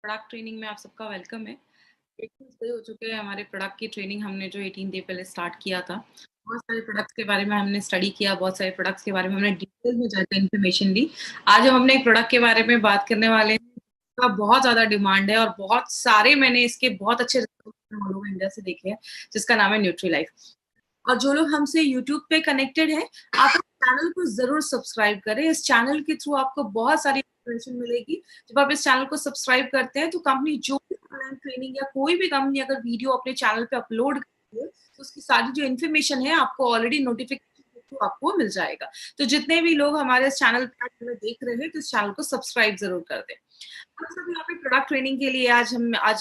Product training में आप सबका वेलकम है। 1 मंथ हो चुके हैं हमारे प्रोडक्ट की ट्रेनिंग हमने जो 18 डे पहले स्टार्ट किया था। बहुत सारे प्रोडक्ट्स के बारे में हमने स्टडी किया, बहुत सारे प्रोडक्ट्स के बारे में हमने डिटेल में जाकर इन्फॉर्मेशन ली। आज हम अपने एक प्रोडक्ट के बारे में बात करने वाले हैं, इसका बहुत ज़्यादा डिमांड है और बहुत सारे मैंने इसके बहुत अच्छे रिजल्ट ऑल ओवर इंडिया से देखे हैं, जिसका नाम है न्यूट्रीलाइफ। और जो लोग हमसे यूट्यूब पे कनेक्टेड हैं, आप इस चैनल को ज़रूर सब्सक्राइब करें। इस चैनल के थ्रू आपको बहुत सारी इन्फॉर्मेशन मिलेगी। जब आप इस चैनल को सब्सक्राइब करते हैं, तो कंपनी जो भी ऑनलाइन ट्रेनिंग या कोई भी कंपनी अगर वीडियो अपने चैनल पे अपलोड करती है, तो उसकी सारी जो इन्फॉर्मेशन है, आपको ऑलरेडी नोटिफिकेशन के थ्रू आपको मिल जाएगा। तो जितने भी लोग हमारे इस चैनल पे हमें देख रहे हैं, तो इस चैनल को सब्सक्राइब ज़रूर कर दें। हम सब यहाँ पे प्रोडक्ट ट्रेनिंग के लिए आज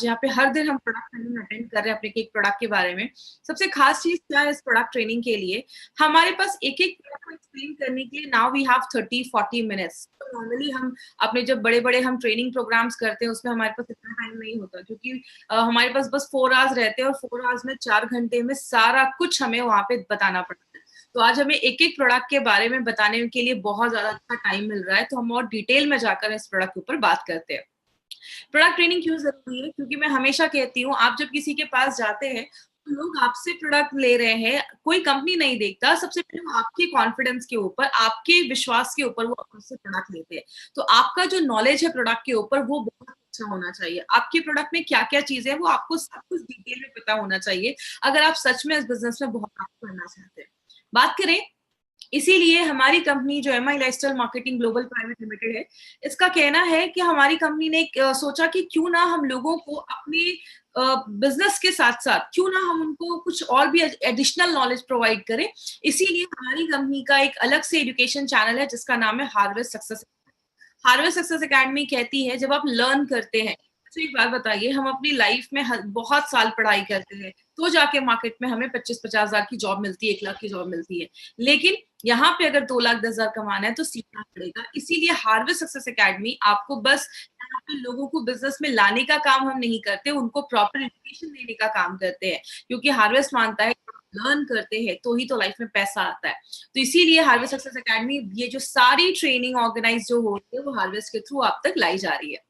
यहाँ पे हर दिन हम प्रोडक्ट ट्रेनिंग अटेंड कर रहे हैं अपने एक प्रोडक्ट के बारे में। सबसे खास चीज क्या है इस प्रोडक्ट ट्रेनिंग के लिए, हमारे पास एक एक प्रोडक्ट को एक्सप्लेन करने के लिए नाउ वी हैव 30-40 मिनट्स। तो नॉर्मली हम अपने जब बड़े बड़े हम ट्रेनिंग प्रोग्राम्स करते हैं उसमें हमारे पास इतना टाइम नहीं होता, क्योंकि हमारे पास बस 4 आवर्स रहते हैं और 4 आवर्स में 4 घंटे में सारा कुछ हमें वहां पे बताना पड़ता है। तो आज हमें एक एक प्रोडक्ट के बारे में बताने के लिए बहुत ज्यादा अच्छा टाइम मिल रहा है, तो हम और डिटेल में जाकर इस प्रोडक्ट के ऊपर बात करते हैं। प्रोडक्ट ट्रेनिंग क्यों जरूरी है? क्योंकि मैं हमेशा कहती हूँ, आप जब किसी के पास जाते हैं तो लोग आपसे प्रोडक्ट ले रहे हैं, कोई कंपनी नहीं देखता, सबसे पहले वो आपके कॉन्फिडेंस के ऊपर, आपके विश्वास के ऊपर वो आपसे प्रोडक्ट लेते हैं। तो आपका जो नॉलेज है प्रोडक्ट के ऊपर वो बहुत अच्छा होना चाहिए। आपके प्रोडक्ट में क्या क्या चीजें हैं वो आपको सब कुछ डिटेल में पता होना चाहिए, अगर आप सच में इस बिजनेस में बहुत काम करना चाहते हैं। बात करें, इसीलिए हमारी कंपनी जो MI lifestyle marketing global private limited है, इसका कहना है कि हमारी कंपनी ने सोचा कि क्यों ना हम लोगों को अपने बिजनेस के साथ साथ क्यों ना हम उनको कुछ और भी एडिशनल नॉलेज प्रोवाइड करें। इसीलिए हमारी कंपनी का एक अलग से एजुकेशन चैनल है जिसका नाम है harvest success. Harvest success academy कहती है, जब आप लर्न करते हैं, तो एक बात बताइए, हम अपनी लाइफ में बहुत साल पढ़ाई करते हैं तो जाके मार्केट में हमें 25-50 हजार की जॉब मिलती है, 1 लाख की जॉब मिलती है। लेकिन यहाँ पे अगर 2 लाख 10 हजार कमाना है तो सीखना पड़ेगा। इसीलिए हार्वेस्ट सक्सेस एकेडमी आपको बस यहाँ पे लोगों को बिजनेस में लाने का काम हम नहीं करते, उनको प्रॉपर एजुकेशन देने का काम करते हैं। क्योंकि हार्वेस्ट मानता है लर्न करते हैं तो ही तो लाइफ में पैसा आता है। तो इसीलिए हार्वेस्ट सक्सेस एकेडमी ये जो सारी ट्रेनिंग ऑर्गेनाइज जो होती है वो हार्वेस्ट के थ्रू आप तक लाई जा रही है।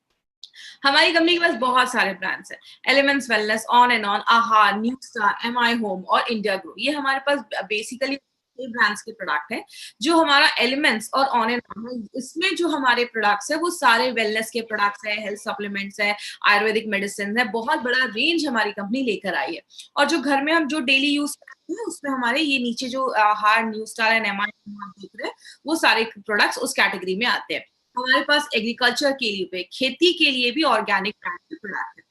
हमारी कंपनी के पास बहुत सारे ब्रांड्स हैं, Elements Wellness, On and On, Aahaar, new Star, M I Home और इंडिया ग्रो। ये हमारे पास बेसिकली ब्रांड्स के प्रोडक्ट है। जो हमारा एलिमेंट्स और ऑन एंड ऑन है, इसमें जो हमारे प्रोडक्ट्स है वो सारे वेलनेस के प्रोडक्ट्स है, हेल्थ सप्लीमेंट्स है, आयुर्वेदिक मेडिसिन है, बहुत बड़ा रेंज हमारी कंपनी लेकर आई है। और जो घर में हम जो डेली यूज करते हैं उसमें हमारे ये नीचे जो आहार, new star and M I home आप देख रहे हैं, वो सारे प्रोडक्ट्स उस कैटेगरी में आते हैं। हमारे पास एग्रीकल्चर के लिए, खेती के लिए भी ऑर्गेनिक ब्रांड के प्रोडक्ट है।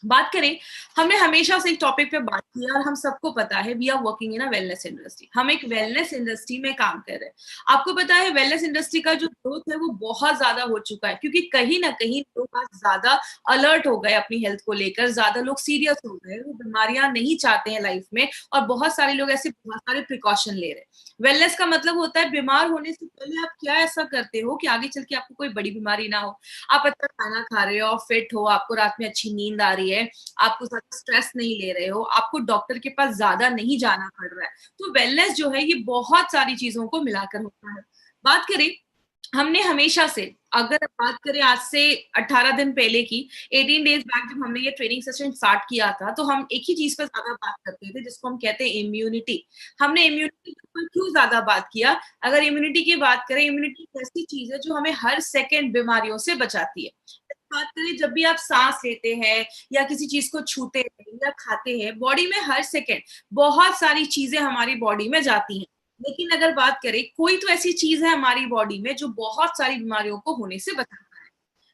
बात करें, हमने हमेशा से एक टॉपिक पे बात की और हम सबको पता है, we are working in a wellness industry. हम एक वेलनेस इंडस्ट्री में काम कर रहे हैं। आपको पता है वेलनेस इंडस्ट्री का जो ग्रोथ है वो बहुत ज्यादा हो चुका है, क्योंकि कहीं ना कहीं लोग आज ज्यादा अलर्ट हो गए अपनी हेल्थ को लेकर, ज्यादा लोग सीरियस हो गए, वो बीमारियां नहीं चाहते हैं लाइफ में, और बहुत सारे लोग ऐसे बहुत सारे प्रिकॉशन ले रहे हैं। वेलनेस का मतलब होता है बीमार होने से पहले आप क्या ऐसा करते हो कि आगे चल के आपको कोई बड़ी बीमारी ना हो। आप अच्छा खाना खा रहे हो, फिट हो, आपको रात में अच्छी नींद आ रही है, आपको ज्यादा स्ट्रेस नहीं ले रहे हो, आपको डॉक्टर के पास ज्यादा नहीं जाना पड़ रहा है। तो वेलनेस जो है ये बहुत सारी चीजों को मिलाकर होता है। बात करें, हमने हमेशा से, अगर बात करें आज से 18 दिन पहले की, 18 डेज बैक जब हमने ये ट्रेनिंग सेशन स्टार्ट किया था, तो हम एक ही चीज पर ज्यादा बात करते थे जिसको हम कहते हैं इम्यूनिटी। हमने इम्यूनिटी के ऊपर क्यों ज्यादा बात किया? अगर इम्यूनिटी की बात करें, इम्यूनिटी एक ऐसी चीज है जो हमें हर सेकेंड बीमारियों से बचाती है। बात करें, जब भी आप सांस लेते हैं या किसी चीज को छूते हैं या खाते हैं, बॉडी में हर सेकेंड बहुत सारी चीजें हमारी बॉडी में जाती हैं। लेकिन अगर बात करें, कोई तो ऐसी चीज है हमारी बॉडी में जो बहुत सारी बीमारियों को होने से बचाता है।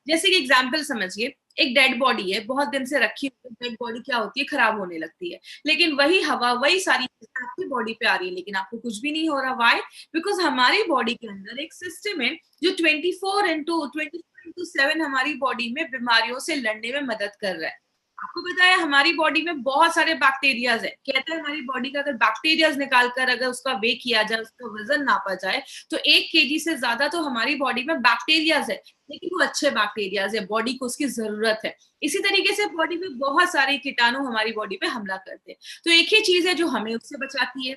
जैसे कि एग्जाम्पल समझिए, एक डेड बॉडी है, बहुत दिन से रखी हुई डेड बॉडी क्या होती है, खराब होने लगती है। लेकिन वही हवा, वही सारी चीजें आपकी बॉडी पे आ रही है, लेकिन आपको कुछ भी नहीं हो रहा। वाई? बिकॉज हमारी बॉडी के अंदर एक सिस्टम है जो 24/7 हमारी बॉडी में बीमारियों से लड़ने में मदद कर रहा है। आपको पता है हमारी बॉडी में बहुत सारे बैक्टीरियाज है। कहते हैं हमारी बॉडी का अगर बैक्टीरियाज निकाल कर अगर उसका वे किया जाए, उसका वजन नापा जाए, तो 1 kg से ज्यादा तो हमारी बॉडी में बैक्टीरियाज है। लेकिन वो अच्छे बैक्टीरियाज है, बॉडी को उसकी जरूरत है। इसी तरीके से बॉडी में बहुत सारे कीटाणु हमारी बॉडी पे हमला करते हैं। तो एक ही चीज है जो हमें उससे बचाती है।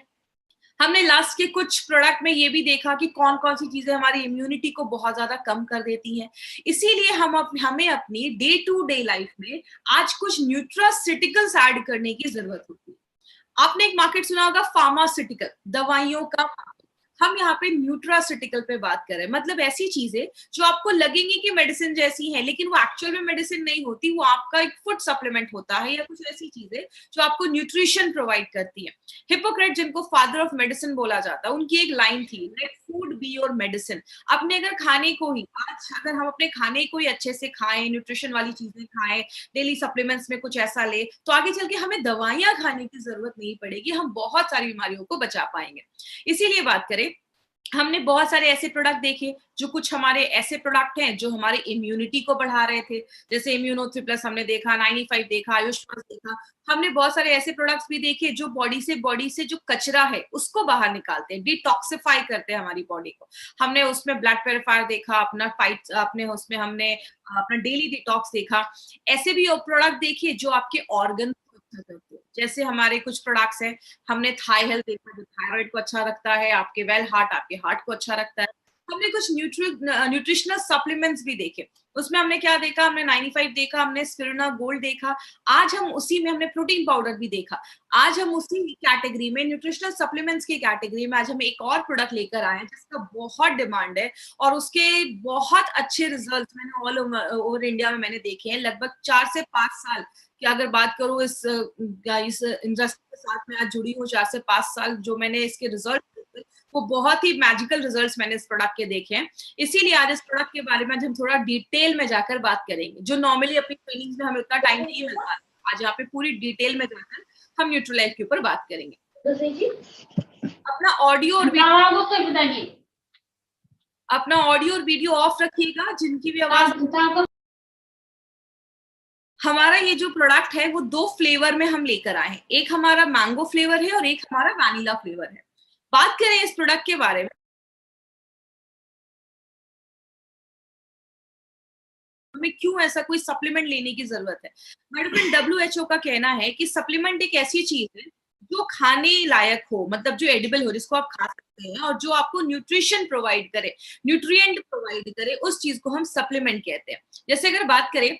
हमने लास्ट के कुछ प्रोडक्ट में ये भी देखा कि कौन-कौन सी चीज़ें हमारी इम्यूनिटी को बहुत ज़्यादा कम कर देती हैं। इसीलिए हमें अपनी डे टू डे लाइफ में आज कुछ न्यूट्रास्यूटिकल्स ऐड करने की ज़रूरत होती है। आपने एक मार्केट सुना होगा फार्मास्यूटिकल, दवाइयों का। हम यहाँ पे न्यूट्रास्यूटिकल पे बात कर रहे हैं, मतलब ऐसी चीजें जो आपको लगेंगी कि मेडिसिन जैसी है, लेकिन वो एक्चुअल में मेडिसिन नहीं होती, वो आपका एक फूड सप्लीमेंट होता है या कुछ ऐसी चीजें जो आपको न्यूट्रिशन प्रोवाइड करती है। हिपोक्रेट, जिनको फादर ऑफ मेडिसिन बोला जाता है, उनकी एक लाइन थी, let food be your medicine. अपने अगर खाने को ही आज अगर हम अपने खाने को ही अच्छे से खाएं, न्यूट्रिशन वाली चीजें खाएं, डेली सप्लीमेंट्स में कुछ ऐसा ले, तो आगे चल के हमें दवाइयां खाने की जरूरत नहीं पड़ेगी, हम बहुत सारी बीमारियों को बचा पाएंगे। इसीलिए बात करें, हमने बहुत सारे ऐसे प्रोडक्ट देखे जो कुछ हमारे ऐसे प्रोडक्ट हैं जो हमारे इम्यूनिटी को बढ़ा रहे थे, जैसे इम्यूनो 3 प्लस हमने देखा, 95 देखा, आयुष प्लस देखा। हमने बहुत सारे ऐसे प्रोडक्ट्स भी देखे जो बॉडी से जो कचरा है उसको बाहर निकालते हैं, डिटॉक्सिफाई करते हैं हमारी बॉडी को। हमने उसमें ब्लड प्योरीफायर देखा, अपना फाइट अपने उसमें हमने अपना डेली डिटॉक्स देखा। ऐसे भी प्रोडक्ट देखे जो आपके ऑर्गन को अच्छा करते हैं, जैसे हमारे कुछ प्रोडक्ट्स हैं। हमने थाई हेल्थ देखा जो थायराइड को अच्छा रखता है, आपके वेल हार्ट, आपके हार्ट को अच्छा रखता है। हमने कुछ न्यूट्रिशनल सप्लीमेंट्स भी देखे। उसमें हमने क्या देखा, हमने 95 देखा, हमने स्पिरुलिना गोल्ड देखा। आज हम उसी में हमने प्रोटीन पाउडर भी देखा। आज हम उसी कैटेगरी में, न्यूट्रिशनल सप्लीमेंट्स की कैटेगरी में, आज हम एक और प्रोडक्ट लेकर आए हैं जिसका बहुत डिमांड है और उसके बहुत अच्छे रिजल्ट मैंने ऑल ओवर इंडिया में मैंने देखे हैं। लगभग 4 से 5 साल कि अगर बात करूं इस इंडस्ट्री के साथ मैं आज जुड़ी हूँ, 4 से 5 साल जो मैंने इसके रिजल्ट देखे, वो बहुत ही मैजिकल रिजल्ट्स मैंने इस प्रोडक्ट के देखे हैं। इसीलिए आज इस प्रोडक्ट के बारे में हम थोड़ा डिटेल में जाकर बात करेंगे, जो नॉर्मली अपनी ट्रेनिंग्स में हमें उतना टाइम नहीं मिलता। आज यहाँ पे पूरी डिटेल में जाकर हम न्यूट्रीलाइफ के ऊपर बात करेंगे। अपना ऑडियो और वीडियो ऑफ रखिएगा, जिनकी भी आवाज। हमारा ये जो प्रोडक्ट है वो 2 फ्लेवर में हम लेकर आए हैं, एक हमारा मैंगो फ्लेवर है और एक हमारा वैनिला फ्लेवर है। बात करें इस प्रोडक्ट के बारे में, हमें क्यों ऐसा कोई सप्लीमेंट लेने की जरूरत है। मेडिकल WHO का कहना है कि सप्लीमेंट एक ऐसी चीज है जो खाने लायक हो, मतलब जो एडिबल हो, जिसको आप खा सकते हैं और जो आपको न्यूट्रिशन प्रोवाइड करे, न्यूट्रिएंट प्रोवाइड करे, उस चीज को हम सप्लीमेंट कहते हैं। जैसे अगर बात करें,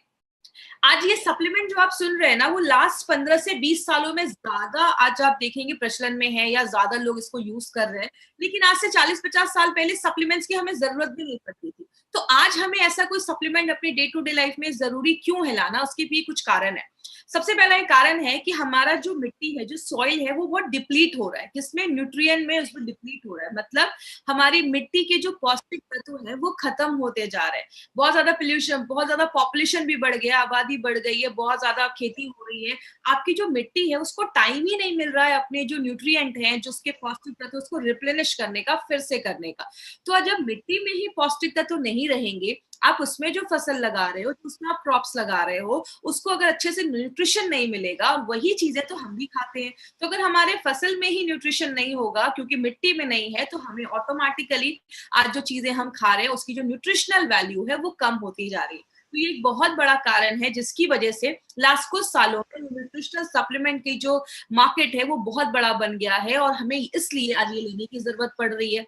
आज ये सप्लीमेंट जो आप सुन रहे हैं ना, वो लास्ट 15 से 20 सालों में ज्यादा आज आप देखेंगे प्रचलन में है या ज्यादा लोग इसको यूज कर रहे हैं। लेकिन आज से 40-50 साल पहले सप्लीमेंट्स की हमें जरूरत भी नहीं पड़ती थी। तो आज हमें ऐसा कोई सप्लीमेंट अपनी डे टू डे लाइफ में जरूरी क्यों है लाना, उसके भी कुछ कारण है। सबसे पहला एक कारण है कि हमारा जो मिट्टी है, जो सॉइल है, वो बहुत डिप्लीट हो रहा है। किसमें? न्यूट्रिएंट में उसमें डिप्लीट हो रहा है। मतलब हमारी मिट्टी के जो पौष्टिक तत्व है वो खत्म होते जा रहे हैं। बहुत ज्यादा पोल्यूशन, बहुत ज्यादा पॉपुलेशन भी बढ़ गया, आबादी बढ़ गई है, बहुत ज्यादा खेती हो रही है। आपकी जो मिट्टी है उसको टाइम ही नहीं मिल रहा है अपने जो न्यूट्रिएंट हैं, जो उसके पौष्टिक तत्व, उसको रिप्लेनिश करने का, फिर से करने का। तो जब मिट्टी में ही पौष्टिक तत्व नहीं रहेंगे, आप उसमें जो फसल लगा रहे हो, उसमें आप क्रॉप्स लगा रहे हो, उसको अगर अच्छे से न्यूट्रिशन नहीं मिलेगा, और वही चीजें तो हम भी खाते हैं, तो अगर हमारे फसल में ही न्यूट्रिशन नहीं होगा क्योंकि मिट्टी में नहीं है, तो हमें ऑटोमेटिकली आज जो चीजें हम खा रहे हैं उसकी जो न्यूट्रिशनल वैल्यू है वो कम होती जा रही है। तो ये एक बहुत बड़ा कारण है जिसकी वजह से लास्ट कुछ सालों में न्यूट्रिशनल सप्लीमेंट की जो मार्केट है वो बहुत बड़ा बन गया है और हमें इसलिए आज ये लेने की जरूरत पड़ रही है।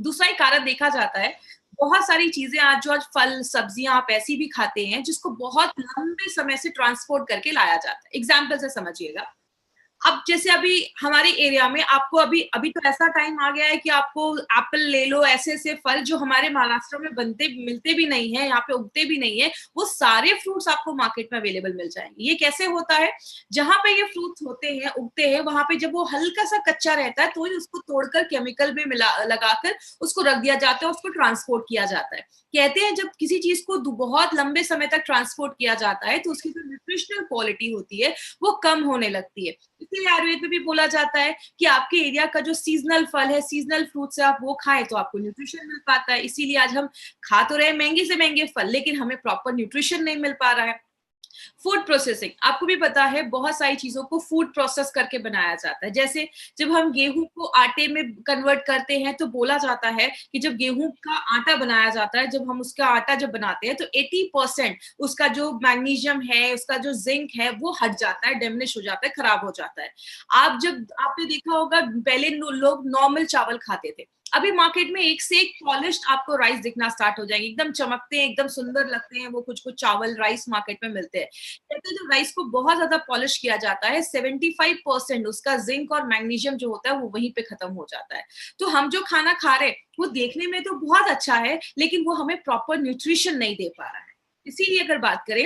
दूसरा एक कारण देखा जाता है, बहुत सारी चीजें आज जो आज फल सब्जियां आप ऐसी भी खाते हैं जिसको बहुत लंबे समय से ट्रांसपोर्ट करके लाया जाता है। एग्जाम्पल से समझिएगा, अब जैसे अभी हमारे एरिया में आपको अभी अभी तो ऐसा टाइम आ गया है कि आपको एप्पल ले लो, ऐसे ऐसे फल जो हमारे महाराष्ट्र में बनते मिलते भी नहीं है, यहाँ पे उगते भी नहीं है, वो सारे फ्रूट्स आपको मार्केट में अवेलेबल मिल जाएंगे। ये कैसे होता है? जहां पे ये फ्रूट्स होते हैं, उगते हैं, वहां पे जब वो हल्का सा कच्चा रहता है तो ही उसको तोड़कर केमिकल में मिला लगाकर उसको रख दिया जाता है, उसको ट्रांसपोर्ट किया जाता है। कहते हैं जब किसी चीज को बहुत लंबे समय तक ट्रांसपोर्ट किया जाता है तो उसकी जो न्यूट्रिशनल क्वालिटी होती है वो कम होने लगती है। इसलिए आयुर्वेद में भी बोला जाता है कि आपके एरिया का जो सीजनल फल है, सीजनल फ्रूट्स है, आप वो खाएं तो आपको न्यूट्रिशन मिल पाता है। इसीलिए आज हम खा तो रहे महंगे से महंगे फल, लेकिन हमें प्रॉपर न्यूट्रिशन नहीं मिल पा रहा है। फूड प्रोसेसिंग, आपको भी पता है बहुत सारी चीजों को फूड प्रोसेस करके बनाया जाता है। जैसे जब हम गेहूं को आटे में कन्वर्ट करते हैं तो बोला जाता है कि जब गेहूं का आटा बनाया जाता है, जब हम उसका आटा जब बनाते हैं तो 80% उसका जो मैग्नीशियम है, उसका जो जिंक है वो हट जाता है, डिमिनिश हो जाता है, खराब हो जाता है। आप जब आपने देखा होगा पहले लोग नॉर्मल चावल खाते थे, अभी मार्केट में एक से एक पॉलिश्ड आपको राइस दिखना स्टार्ट हो जाएंगे, एकदम चमकते हैं, एकदम सुंदर लगते हैं, वो कुछ कुछ चावल राइस मार्केट में मिलते हैं। कहते हैं जब राइस को बहुत ज्यादा पॉलिश किया जाता है 75% उसका जिंक और मैग्नीशियम जो होता है वो वहीं पे खत्म हो जाता है। तो हम जो खाना खा रहे हैं वो देखने में तो बहुत अच्छा है, लेकिन वो हमें प्रॉपर न्यूट्रिशन नहीं दे पा रहा है। इसीलिए अगर बात करें,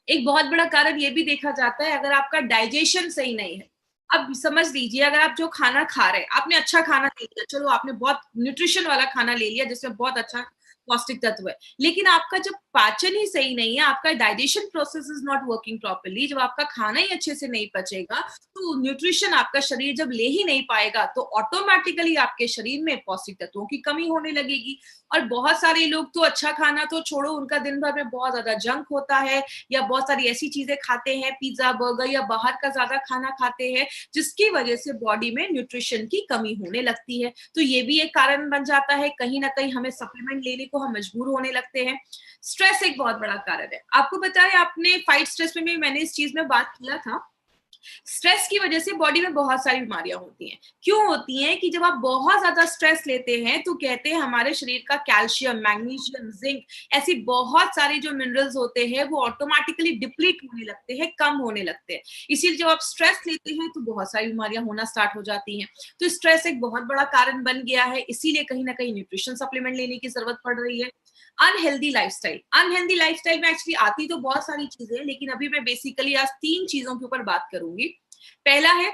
एक बहुत बड़ा कारण ये भी देखा जाता है, अगर आपका डाइजेशन सही नहीं है। अब समझ लीजिए अगर आप जो खाना खा रहे हैं, आपने अच्छा खाना ले लिया, चलो आपने बहुत न्यूट्रिशन वाला खाना ले लिया जिसमें बहुत अच्छा पौष्टिक तत्व है, लेकिन आपका जब पाचन ही सही नहीं है, आपका digestion process is not working properly, जब आपका खाना ही अच्छे से नहीं पचेगा तो न्यूट्रिशन आपका शरीर जब ले ही नहीं पाएगा तो ऑटोमेटिकली आपके शरीर में पौष्टिक तत्वों की कमी होने लगेगी। और बहुत सारे लोग तो अच्छा खाना तो छोड़ो, उनका दिन भर में बहुत ज्यादा जंक होता है या बहुत सारी ऐसी चीजें खाते हैं, पिज्जा बर्गर या बाहर का ज्यादा खाना खाते हैं, जिसकी वजह से बॉडी में न्यूट्रिशन की कमी होने लगती है। तो ये भी एक कारण बन जाता है, कहीं ना कहीं हमें सप्लीमेंट लेने को हम मजबूर होने लगते हैं। स्ट्रेस एक बहुत बड़ा कारण है, आपको बताया, आपने फाइट स्ट्रेस में भी मैंने इस चीज में बात किया था। स्ट्रेस की वजह से बॉडी में बहुत सारी बीमारियां होती हैं। क्यों होती हैं कि जब आप बहुत ज्यादा स्ट्रेस लेते हैं तो कहते हैं हमारे शरीर का कैल्शियम, मैग्नीशियम, जिंक, ऐसी बहुत सारे जो मिनरल्स होते हैं वो ऑटोमेटिकली डिप्लीट होने लगते हैं, कम होने लगते हैं। इसीलिए जब आप स्ट्रेस लेते हैं तो बहुत सारी बीमारियां होना स्टार्ट हो जाती हैं। तो स्ट्रेस एक बहुत बड़ा कारण बन गया है, इसीलिए कहीं ना कहीं न्यूट्रिशन सप्लीमेंट लेने की जरूरत पड़ रही है। अनहेल्दी लाइफस्टाइल, अनहेल्दी लाइफस्टाइल में एक्चुअली आती तो बहुत सारी चीजें हैं, लेकिन अभी मैं बेसिकली आज 3 चीजों के ऊपर बात करूंगी। पहला है,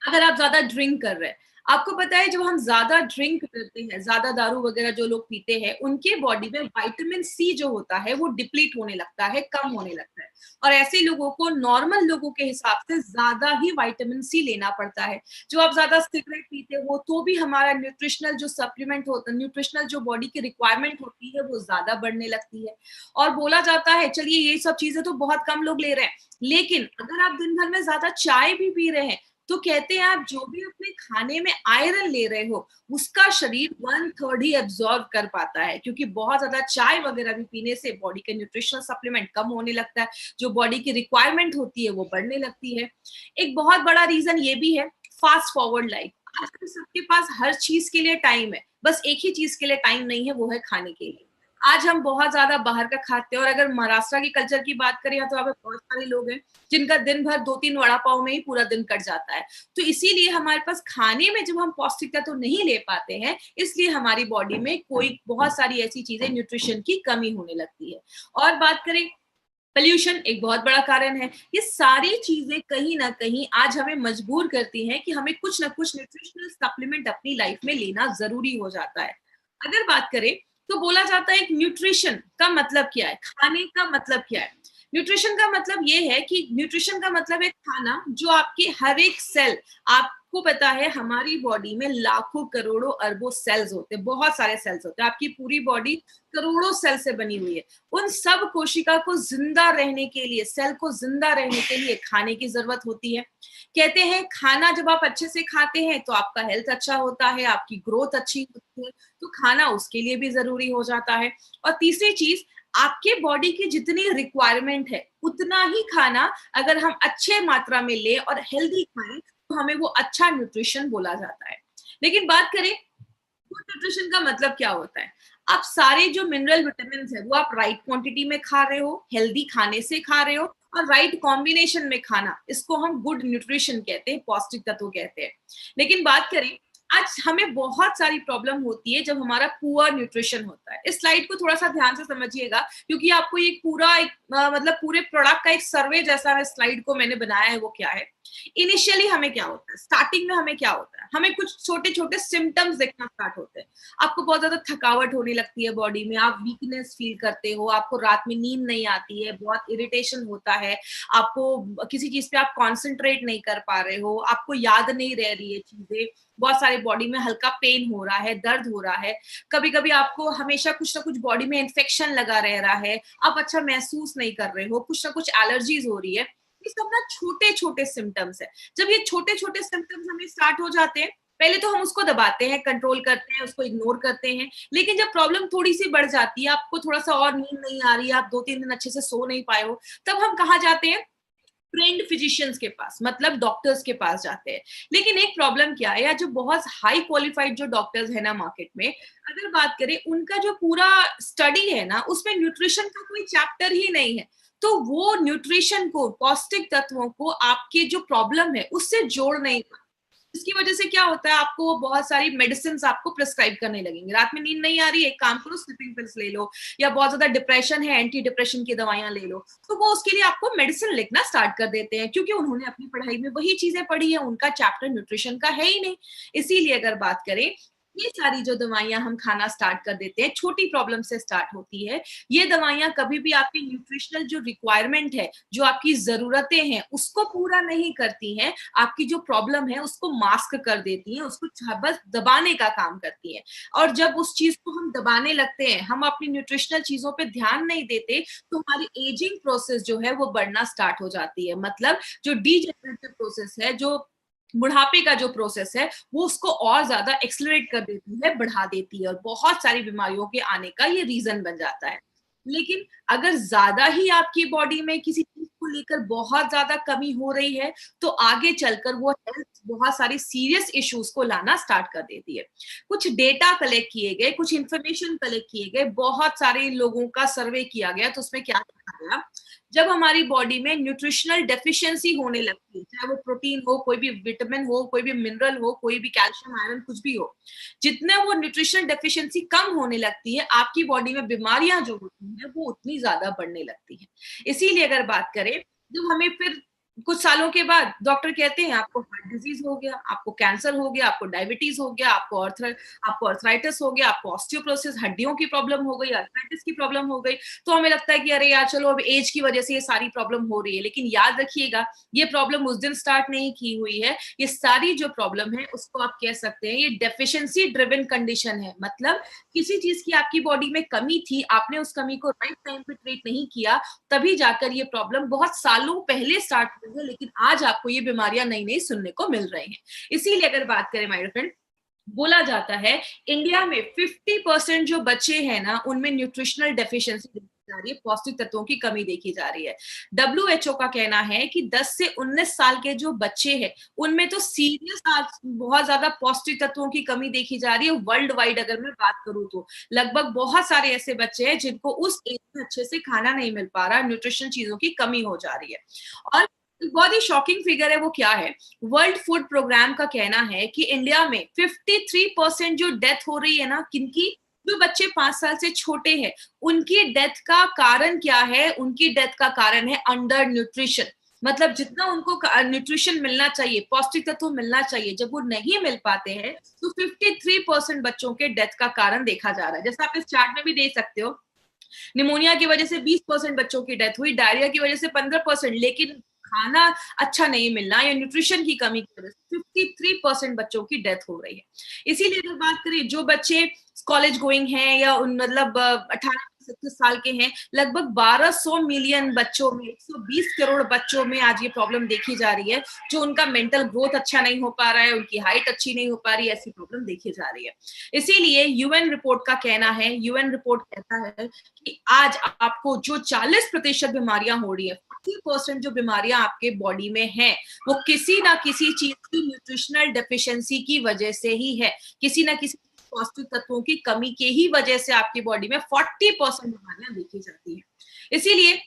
अगर आप ज्यादा ड्रिंक कर रहे हैं, आपको पता है जब हम ज्यादा ड्रिंक करते हैं, ज्यादा दारू वगैरह जो लोग पीते हैं, उनके बॉडी में विटामिन सी जो होता है वो डिप्लीट होने लगता है, कम होने लगता है। और ऐसे लोगों को नॉर्मल लोगों के हिसाब से ज्यादा ही विटामिन सी लेना पड़ता है। जो आप ज्यादा सिगरेट पीते हो तो भी हमारा न्यूट्रिशनल जो सप्लीमेंट होता है, न्यूट्रिशनल जो बॉडी की रिक्वायरमेंट होती है वो ज्यादा बढ़ने लगती है। और बोला जाता है, चलिए ये सब चीजें तो बहुत कम लोग ले रहे हैं, लेकिन अगर आप दिन भर में ज्यादा चाय भी पी रहे हैं तो कहते हैं आप जो भी अपने खाने में आयरन ले रहे हो उसका शरीर 1/3 ही एब्जॉर्ब कर पाता है, क्योंकि बहुत ज्यादा चाय वगैरह भी पीने से बॉडी का न्यूट्रिशनल सप्लीमेंट कम होने लगता है, जो बॉडी की रिक्वायरमेंट होती है वो बढ़ने लगती है। एक बहुत बड़ा रीजन ये भी है, फास्ट फॉरवर्ड लाइफ। आजकल सबके पास हर चीज के लिए टाइम है, बस एक ही चीज के लिए टाइम नहीं है, वो है खाने के लिए। आज हम बहुत ज्यादा बाहर का खाते हैं, और अगर महाराष्ट्र की कल्चर की बात करें तो यहाँ पे बहुत सारे लोग हैं जिनका दिन भर 2-3 वड़ा पाव में ही पूरा दिन कट जाता है। तो इसीलिए हमारे पास खाने में जब हम पौष्टिकता तो नहीं ले पाते हैं, इसलिए हमारी बॉडी में कोई बहुत सारी ऐसी चीजें, न्यूट्रिशन की कमी होने लगती है। और बात करें, पोल्यूशन एक बहुत बड़ा कारण है। ये सारी चीजें कहीं ना कहीं आज हमें मजबूर करती हैं कि हमें कुछ ना कुछ न्यूट्रिशनल सप्लीमेंट अपनी लाइफ में लेना जरूरी हो जाता है। अगर बात करें तो बोला जाता है कि न्यूट्रिशन का मतलब क्या है, खाने का मतलब क्या है। न्यूट्रिशन का मतलब ये है कि न्यूट्रिशन का मतलब है खाना जो आपके हर एक सेल, आपको पता है हमारी बॉडी में लाखों करोड़ों अरबों सेल्स होते हैं, बहुत सारे सेल्स होते हैं, आपकी पूरी बॉडी करोड़ों सेल से बनी हुई है। उन सब कोशिका को जिंदा रहने के लिए, सेल को जिंदा रहने के लिए खाने की जरूरत होती है। कहते हैं खाना जब आप अच्छे से खाते हैं तो आपका हेल्थ अच्छा होता है, आपकी ग्रोथ अच्छी होती है, तो खाना उसके लिए भी जरूरी हो जाता है। और तीसरी चीज, आपके बॉडी की जितनी रिक्वायरमेंट है उतना ही खाना अगर हम अच्छे मात्रा में ले और हेल्दी खाएं तो हमें वो अच्छा न्यूट्रिशन बोला जाता है। लेकिन बात करें गुड न्यूट्रिशन का मतलब क्या होता है, आप सारे जो मिनरल विटामिन है वो आप राइट क्वांटिटी में खा रहे हो, हेल्दी खाने से खा रहे हो, और राइट कॉम्बिनेशन में खाना, इसको हम गुड न्यूट्रिशन कहते हैं, पौष्टिक तत्व कहते हैं। लेकिन बात करें, आज हमें बहुत सारी प्रॉब्लम होती है जब हमारा पुअर न्यूट्रिशन होता है। इस स्लाइड को थोड़ा सा ध्यान से समझिएगा, क्योंकि आपको ये पूरा एक मतलब पूरे प्रोडक्ट का एक सर्वे जैसा स्लाइड को मैंने बनाया है। वो क्या है, इनिशियली हमें क्या होता है, स्टार्टिंग में हमें क्या होता है, हमें कुछ छोटे छोटे सिम्टम्स दिखना स्टार्ट होते हैं। आपको बहुत ज्यादा थकावट होने लगती है बॉडी में, आप वीकनेस फील करते हो, आपको रात में नींद नहीं आती है, बहुत इरिटेशन होता है, आपको किसी चीज पे आप कॉन्सेंट्रेट नहीं कर पा रहे हो, आपको याद नहीं रह रही है चीजें, बहुत सारे बॉडी में हल्का पेन हो रहा है, दर्द हो रहा है, कभी-कभी आपको हमेशा कुछ ना कुछ बॉडी में इन्फेक्शन लगा रह रहा है, आप अच्छा महसूस नहीं कर रहे हो, कुछ ना कुछ एलर्जीज़ हो रही है, ये सब ना छोटे-छोटे सिम्पटम्स हैं। जब ये छोटे-छोटे सिम्पटम्स हमें स्टार्ट हो जाते हैं, पहले तो हम उसको दबाते हैं, कंट्रोल करते हैं, उसको इग्नोर करते हैं, लेकिन जब प्रॉब्लम थोड़ी-सी बढ़ जाती है, आपको थोड़ा-सा और नींद नहीं आ रही है, आप 2-3 दिन अच्छे से सो नहीं पाए हो, तब हम कहाँ जाते हैं? ट्रेन्ड फिजिशियंस के पास, मतलब डॉक्टर्स के पास जाते हैं। लेकिन एक प्रॉब्लम क्या है, या जो बहुत हाई क्वालिफाइड जो डॉक्टर्स हैं ना मार्केट में, अगर बात करें उनका जो पूरा स्टडी है ना, उसमें न्यूट्रिशन का कोई चैप्टर ही नहीं है। तो वो न्यूट्रिशन को, पौष्टिक तत्वों को आपके जो प्रॉब्लम है, उससे जोड़ नहीं पाते। इसकी वजह से क्या होता है, आपको वो बहुत सारी मेडिसिन्स आपको प्रिस्क्राइब करने लगेंगे। रात में नींद नहीं आ रही है, एक काम करो स्लीपिंग पिल्स ले लो, या बहुत ज़्यादा डिप्रेशन है, एंटी डिप्रेशन की दवाइयाँ ले लो। तो वो उसके लिए आपको मेडिसिन लिखना स्टार्ट कर देते हैं, क्योंकि उन्होंने अपनी पढ़ाई में वही चीज़ें पढ़ी है, उनका चैप्टर न्यूट्रिशन का है ही नहीं। इसीलिए अगर बात करें, ये सारी जो दवाइयाँ हम खाना स्टार्ट कर देते हैं, छोटी प्रॉब्लम से स्टार्ट होती है। ये दवाइयाँ कभी भी आपकी न्यूट्रिशनल जो रिक्वायरमेंट है, जो आपकी ज़रूरतें हैं, उसको पूरा नहीं करती हैं। आपकी जो प्रॉब्लम है, उसको मास्क कर देती हैं, उसको बस दबाने का काम करती हैं। और जब उस चीज़ को हम दबाने लगते हैं, हम अपनी न्यूट्रिशनल चीज़ों पे ध्यान नहीं देते, तो हमारी एजिंग प्रोसेस जो है, वो बढ़ना स्टार्ट हो जाती है। मतलब जो डीजेनरेटिव प्रोसेस है, जो बुढ़ापे का जो प्रोसेस है, वो उसको और ज़्यादा एक्सेलरेट कर देती है, बढ़ा देती है, और बहुत सारी बीमारियों के आने का ये रीज़न बन जाता है। लेकिन अगर ज़्यादा ही आपकी बॉडी में किसी चीज़ को लेकर बहुत ज़्यादा कमी हो रही है, तो आगे चलकर वो हेल्थ बहुत सारी सीरियस इश्यूज़ को लाना स्टार्ट कर देती है। कुछ डेटा कलेक्ट किए गए, कुछ इन्फॉर्मेशन कलेक्ट किए गए, बहुत सारे लोगों का सर्वे किया गया, तो उसमें क्या देखा गया, जब हमारी बॉडी में न्यूट्रिशनल डेफिशिएंसी होने लगती है, चाहे वो प्रोटीन हो, कोई भी विटामिन हो, कोई भी मिनरल हो, कोई भी कैल्शियम, आयरन, कुछ भी हो, जितना वो न्यूट्रिशनल डेफिशिएंसी कम होने लगती है, आपकी बॉडी में बीमारियां जो होती हैं, वो उतनी ज्यादा बढ़ने लगती हैं। इसीलिए अगर बात करें, जब हमें फिर कुछ सालों के बाद डॉक्टर कहते हैं आपको हार्ट डिजीज हो गया, आपको कैंसर हो गया, आपको डायबिटीज हो गया, आपको अर्थराइटिस हो गया, आपको ऑस्टियोपोरोसिस, हड्डियों की प्रॉब्लम हो गई, अर्थराइटिस की प्रॉब्लम हो गई, तो हमें लगता है कि अरे यार चलो अब एज की वजह से ये सारी प्रॉब्लम हो रही है। लेकिन याद रखिएगा, ये प्रॉब्लम उस दिन स्टार्ट नहीं की हुई है। ये सारी जो प्रॉब्लम है, उसको आप कह सकते हैं ये डेफिशिएंसी ड्रिवन कंडीशन है। मतलब किसी चीज की आपकी बॉडी में कमी थी, आपने उस कमी को राइट टाइम पे ट्रीट नहीं किया, तभी जाकर ये प्रॉब्लम बहुत सालों पहले स्टार्ट हुई है, लेकिन आज आपको ये बीमारियां नई नई सुनने को मिल रही हैं। इसीलिए अगर बात करें माय फ्रेंड, बोला जाता है इंडिया में 50% जो बच्चे हैं ना, उनमें न्यूट्रिशनल डेफिशिएंसी देखी जा रही है, पौष्टिक तत्वों की कमी देखी जा रही है। डब्ल्यूएचओ का कहना है कि 10 से 19 साल के जो बच्चे हैं, उनमें तो सीरियस आज बहुत ज्यादा पौष्टिक तत्वों की कमी देखी जा रही है। वर्ल्ड वाइड अगर मैं बात करूं तो लगभग बहुत सारे ऐसे बच्चे हैं जिनको उस एज में अच्छे से खाना नहीं मिल पा रहा, न्यूट्रिशन चीजों की कमी हो जा रही है। और एक बहुत ही शॉकिंग फिगर है, वो क्या है, वर्ल्ड फूड प्रोग्राम का कहना है कि इंडिया में 53% जो डेथ हो रही है ना, किनकी, जो बच्चे 5 साल से छोटे हैं, उनकी डेथ का कारण क्या है, उनकी डेथ का कारण है अंडर न्यूट्रिशन। मतलब जितना उनको न्यूट्रिशन मिलना चाहिए, पौष्टिक तत्व मिलना चाहिए, जब वो नहीं मिल पाते हैं, तो 53% बच्चों के डेथ का कारण देखा जा रहा है। जैसा आप इस चार्ट में भी देख सकते हो, निमोनिया की वजह से 20% बच्चों की डेथ हुई, डायरिया की वजह से 15%, लेकिन खाना अच्छा नहीं मिलना या न्यूट्रिशन की कमी की वजह से 53% बच्चों की डेथ हो रही है। इसीलिए अगर बात करें, जो बच्चे कॉलेज गोइंग हैं या मतलब 18 से 29 साल के हैं, लगभग 1200 मिलियन बच्चों में, 120 करोड़ बच्चों में आज ये प्रॉब्लम देखी जा रही है, जो उनका मेंटल ग्रोथ अच्छा नहीं हो पा रहा है, उनकी हाइट अच्छी नहीं हो पा रही है, ऐसी प्रॉब्लम देखी जा रही है। इसीलिए यूएन रिपोर्ट का कहना है, यूएन रिपोर्ट कहता है कि आज आपको जो 40% बीमारियां हो रही है, 40% जो बीमारियां आपके बॉडी में हैं, वो किसी ना किसी चीज की न्यूट्रिशनल डेफिशिएंसी की वजह से ही है। किसी ना किसी पौष्टिक तत्वों की कमी के ही वजह से आपकी बॉडी में 40% बीमारियां देखी जाती है। इसीलिए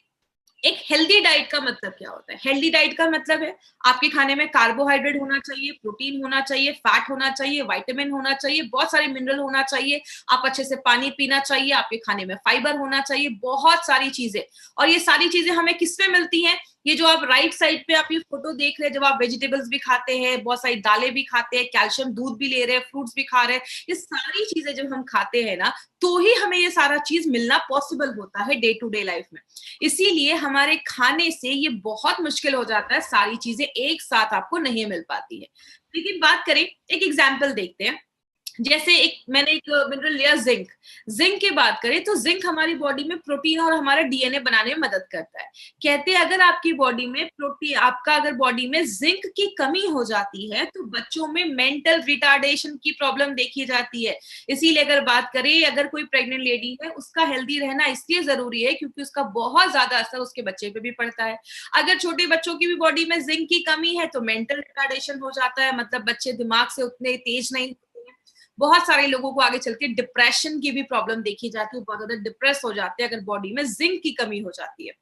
एक हेल्दी डाइट का मतलब क्या होता है? हेल्दी डाइट का मतलब है आपके खाने में कार्बोहाइड्रेट होना चाहिए, प्रोटीन होना चाहिए, फैट होना चाहिए, विटामिन होना चाहिए, बहुत सारे मिनरल होना चाहिए, आप अच्छे से पानी पीना चाहिए, आपके खाने में फाइबर होना चाहिए, बहुत सारी चीजें। और ये सारी चीजें हमें किसमें मिलती हैं? ये जो आप राइट साइड पे आप ये फोटो देख रहे हैं, जब आप वेजिटेबल्स भी खाते हैं, बहुत सारी दालें भी खाते हैं, कैल्शियम दूध भी ले रहे हैं, फ्रूट्स भी खा रहे हैं, ये सारी चीजें जब हम खाते हैं ना, तो ही हमें ये सारा चीज मिलना पॉसिबल होता है डे टू डे लाइफ में। इसीलिए हमारे खाने से ये बहुत मुश्किल हो जाता है, सारी चीजें एक साथ आपको नहीं मिल पाती है। लेकिन बात करें, एक एग्जाम्पल देखते हैं। जैसे मैंने एक मिनरल लिया जिंक। जिंक की बात करें तो जिंक हमारी बॉडी में प्रोटीन और हमारा डीएनए बनाने में मदद करता है। कहते हैं अगर आपकी बॉडी में अगर बॉडी में जिंक की कमी हो जाती है तो बच्चों में मेंटल रिटार्डेशन की प्रॉब्लम देखी जाती है। इसीलिए अगर बात करें, अगर कोई प्रेग्नेंट लेडी है, उसका हेल्दी रहना इसलिए जरूरी है क्योंकि उसका बहुत ज्यादा असर उसके बच्चे पे भी पड़ता है। अगर छोटे बच्चों की भी बॉडी में जिंक की कमी है तो मेंटल रिटार्डेशन हो जाता है, मतलब बच्चे दिमाग से उतने तेज नहीं। बहुत सारे लोगों को आगे चल के डिप्रेशन की भी प्रॉब्लम देखी जाती है, बहुत ज्यादा डिप्रेस हो जाते हैं अगर बॉडी में जिंक की कमी हो जाती है।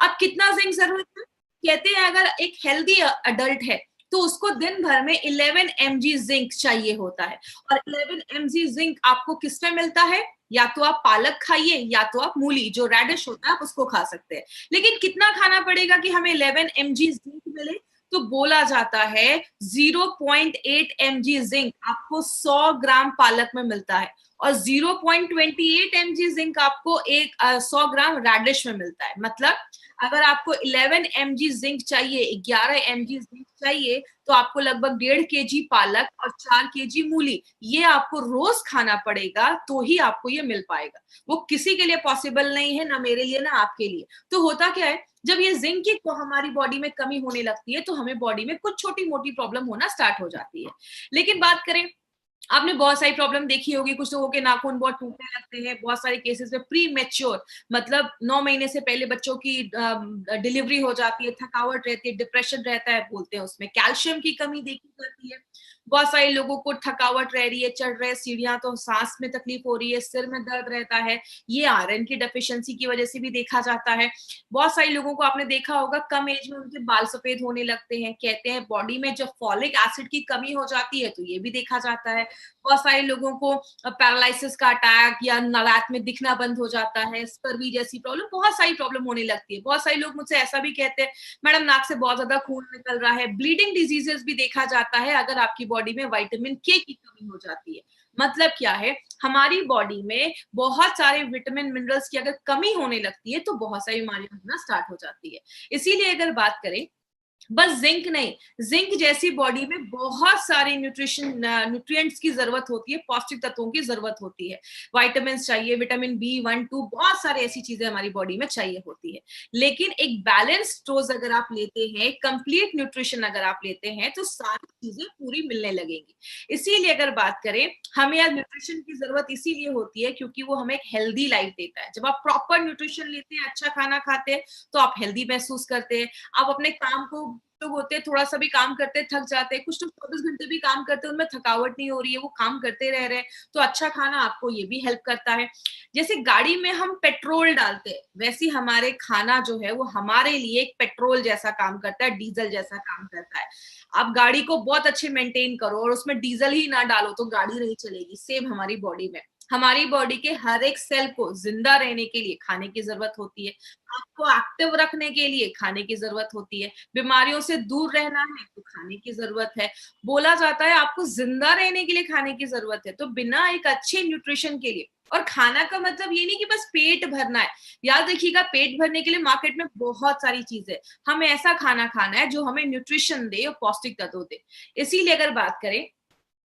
अब कितना जिंक जरूरत है? कहते हैं अगर एक हेल्दी अडल्ट है तो उसको दिन भर में 11 mg जिंक चाहिए होता है। और 11 mg जिंक आपको किसमें मिलता है? या तो आप पालक खाइए या तो आप मूली, जो रेडिश होता है, आप उसको खा सकते हैं। लेकिन कितना खाना पड़ेगा कि हमें 11 mg जिंक मिले? तो बोला जाता है 0.8 mg जिंक आपको 100 ग्राम पालक में मिलता है और 0.28 mg जिंक आपको 100 ग्राम रेडिश में मिलता है। मतलब अगर आपको 11 mg जिंक चाहिए, 11 mg जिंक चाहिए, तो आपको लगभग 1.5 kg पालक और 4 kg मूली, ये आपको रोज खाना पड़ेगा, तो ही आपको ये मिल पाएगा। वो किसी के लिए पॉसिबल नहीं है, ना मेरे लिए ना आपके लिए। तो होता क्या है, जब ये जिंक की हमारी बॉडी में कमी होने लगती है तो हमें बॉडी में कुछ छोटी मोटी प्रॉब्लम होना स्टार्ट हो जाती है। लेकिन बात करें, आपने बहुत सारी प्रॉब्लम देखी होगी, कुछ लोगों के नाखून बहुत टूटने लगते हैं, बहुत सारे केसेस में प्री मैच्योर, मतलब 9 महीने से पहले बच्चों की डिलीवरी हो जाती है, थकावट रहती है, डिप्रेशन रहता है, बोलते हैं उसमें कैल्शियम की कमी देखी जाती है। बहुत सारे लोगों को थकावट रह रही है, चढ़ रहे सीढ़ियां तो सांस में तकलीफ हो रही है, सिर में दर्द रहता है, ये आयरन की डेफिशिएंसी की वजह से भी देखा जाता है। बहुत सारे लोगों को आपने देखा होगा कम एज में उनके बाल सफेद होने लगते हैं। कहते हैं बॉडी में जब फॉलिक एसिड की कमी हो जाती है तो ये भी देखा जाता है। बहुत सारे लोगों को पैरालिसिस का अटैक या रात में दिखना बंद हो जाता है, स्कर्वी जैसी प्रॉब्लम, बहुत सारी प्रॉब्लम होने लगती है। बहुत सारे लोग मुझसे ऐसा भी कहते हैं, मैडम नाक से बहुत ज्यादा खून निकल रहा है। ब्लीडिंग डिजीजेस भी देखा जाता है अगर आपकी बॉडी में विटामिन के की कमी हो जाती है। मतलब क्या है, हमारी बॉडी में बहुत सारे विटामिन मिनरल्स की अगर कमी होने लगती है तो बहुत सारी बीमारियां होना स्टार्ट हो जाती है। इसीलिए अगर बात करें, बस जिंक नहीं, जिंक जैसी बॉडी में बहुत सारे न्यूट्रिएंट्स की जरूरत होती है, पौष्टिक तत्वों की जरूरत होती है। विटामिन चाहिए, विटामिन B1 2, बहुत सारे ऐसी चीजें हमारी बॉडी में चाहिए होती है। लेकिन एक बैलेंस डोज अगर आप लेते हैं, कंप्लीट न्यूट्रिशन अगर आप लेते हैं, तो सारी चीजें पूरी मिलने लगेंगी। इसीलिए अगर बात करें, हमें यार न्यूट्रिशन की जरूरत इसीलिए होती है क्योंकि वो हमें एक हेल्दी लाइफ देता है। जब आप प्रॉपर न्यूट्रिशन लेते हैं, अच्छा खाना खाते हैं, तो आप हेल्दी महसूस करते हैं। आप अपने काम को, लोग होते हैं थोड़ा सा भी काम करते थक जाते हैं, कुछ लोग 24 घंटे भी काम करते हैं, उनमें थकावट नहीं हो रही है, वो काम करते रह रहे हैं, तो अच्छा खाना आपको ये भी हेल्प करता है। जैसे गाड़ी में हम पेट्रोल डालते हैं, वैसे हमारे खाना जो है वो हमारे लिए एक पेट्रोल जैसा काम करता है, डीजल जैसा काम करता है। आप गाड़ी को बहुत अच्छे मेंटेन करो और उसमें डीजल ही ना डालो तो गाड़ी नहीं चलेगी। सेम हमारी बॉडी में, हमारी बॉडी के हर एक सेल को जिंदा रहने के लिए खाने की जरूरत होती है, आपको एक्टिव रखने के लिए खाने की जरूरत होती है, बीमारियों से दूर रहना है तो खाने की जरूरत है। बोला जाता है आपको जिंदा रहने के लिए खाने की जरूरत है। तो बिना एक अच्छे न्यूट्रिशन के लिए, और खाना का मतलब ये नहीं कि बस पेट भरना है, याद रखिएगा पेट भरने के लिए मार्केट में बहुत सारी चीजें, हमें ऐसा खाना खाना है जो हमें न्यूट्रिशन दे और पौष्टिक तत्व दे। इसीलिए अगर बात करें,